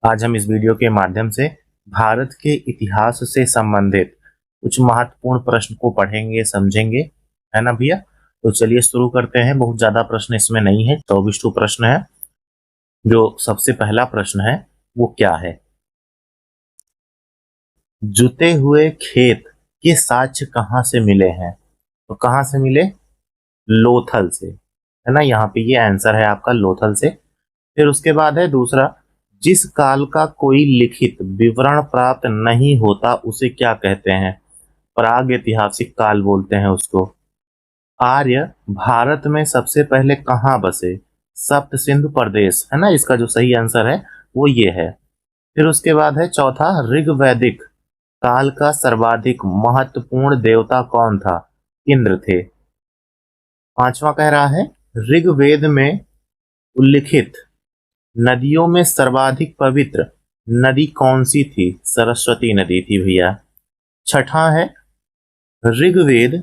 आज हम इस वीडियो के माध्यम से भारत के इतिहास से संबंधित कुछ महत्वपूर्ण प्रश्न को पढ़ेंगे, समझेंगे, है ना भैया। तो चलिए शुरू करते हैं। बहुत ज्यादा प्रश्न इसमें नहीं है, 24 प्रश्न है। जो सबसे पहला प्रश्न है वो क्या है? जुते हुए खेत के साक्ष्य कहाँ से मिले हैं? तो कहाँ से मिले? लोथल से, है ना। यहाँ पे ये आंसर है आपका, लोथल से। फिर उसके बाद है दूसरा, जिस काल का कोई लिखित विवरण प्राप्त नहीं होता उसे क्या कहते हैं? प्राग ऐतिहासिक काल बोलते हैं उसको। आर्य भारत में सबसे पहले कहाँ बसे? सप्त सिंधु प्रदेश, है ना। इसका जो सही आंसर है वो ये है। फिर उसके बाद है चौथा, ऋग्वैदिक काल का सर्वाधिक महत्वपूर्ण देवता कौन था? इंद्र थे। पांचवा कह रहा है, ऋग्वेद में उल्लिखित नदियों में सर्वाधिक पवित्र नदी कौन सी थी? सरस्वती नदी थी भैया। छठा है, ऋग्वेद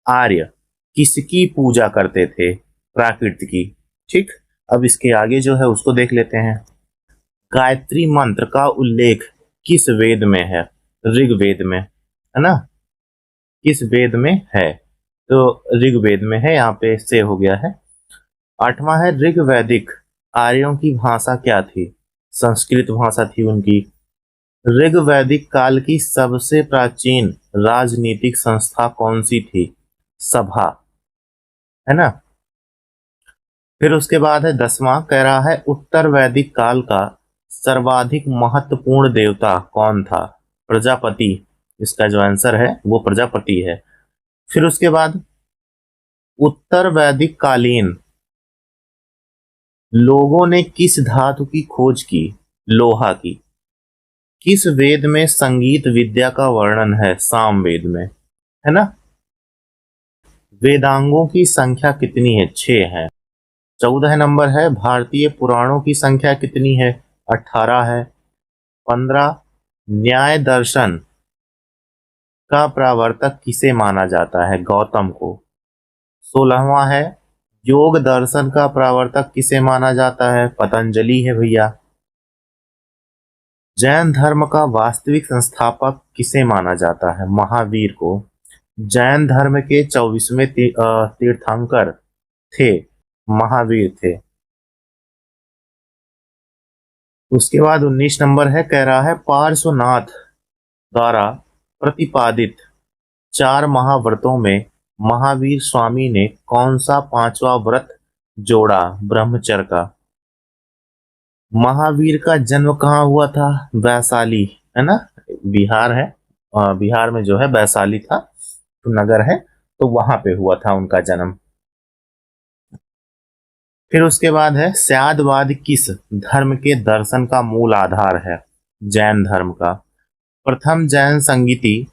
आर्य किसकी पूजा करते थे? प्राकृत की। ठीक, अब इसके आगे जो है उसको देख लेते हैं। गायत्री मंत्र का उल्लेख किस वेद में है? ऋग्वेद में, है ना। किस वेद में है? तो ऋग्वेद में है, यहाँ पे से हो गया है। आठवां है, ऋग्वैदिक आर्यों की भाषा क्या थी? संस्कृत भाषा थी उनकी। ऋग्वैदिक काल की सबसे प्राचीन राजनीतिक संस्था कौन सी थी? सभा, है ना। फिर उसके बाद है 10वां, कह रहा है उत्तर वैदिक काल का सर्वाधिक महत्वपूर्ण देवता कौन था? प्रजापति। इसका जो आंसर है वो प्रजापति है। फिर उसके बाद उत्तर वैदिक कालीन लोगों ने किस धातु की खोज की? लोहा की। किस वेद में संगीत विद्या का वर्णन है? सामवेद में, है ना। वेदांगों की संख्या कितनी है? 6 है। 14 नंबर है, भारतीय पुराणों की संख्या कितनी है? 18 है। 15, न्याय दर्शन का प्रवर्तक किसे माना जाता है? गौतम को। 16वां है, योग दर्शन का प्रवर्तक किसे माना जाता है? पतंजलि है भैया। जैन धर्म का वास्तविक संस्थापक किसे माना जाता है? महावीर को। जैन धर्म के 24वें तीर्थंकर थे, महावीर थे। उसके बाद 19 नंबर है, कह रहा है पार्श्वनाथ द्वारा प्रतिपादित 4 महाव्रतों में महावीर स्वामी ने कौन सा 5वां व्रत जोड़ा? ब्रह्मचर्य का। महावीर का जन्म कहाँ हुआ था? वैशाली, है ना। बिहार है, बिहार में जो है वैशाली था, तो नगर है, तो वहां पे हुआ था उनका जन्म। फिर उसके बाद है स्यादवाद किस धर्म के दर्शन का मूल आधार है? जैन धर्म का। प्रथम जैन संगीति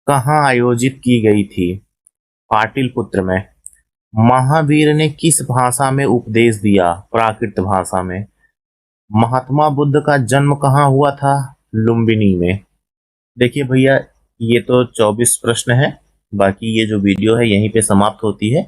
कहाँ आयोजित की गई थी? पाटलिपुत्र में। महावीर ने किस भाषा में उपदेश दिया? प्राकृत भाषा में। महात्मा बुद्ध का जन्म कहाँ हुआ था? लुम्बिनी में। देखिए भैया, ये तो 24 प्रश्न है। बाकी ये जो वीडियो है यहीं पे समाप्त होती है।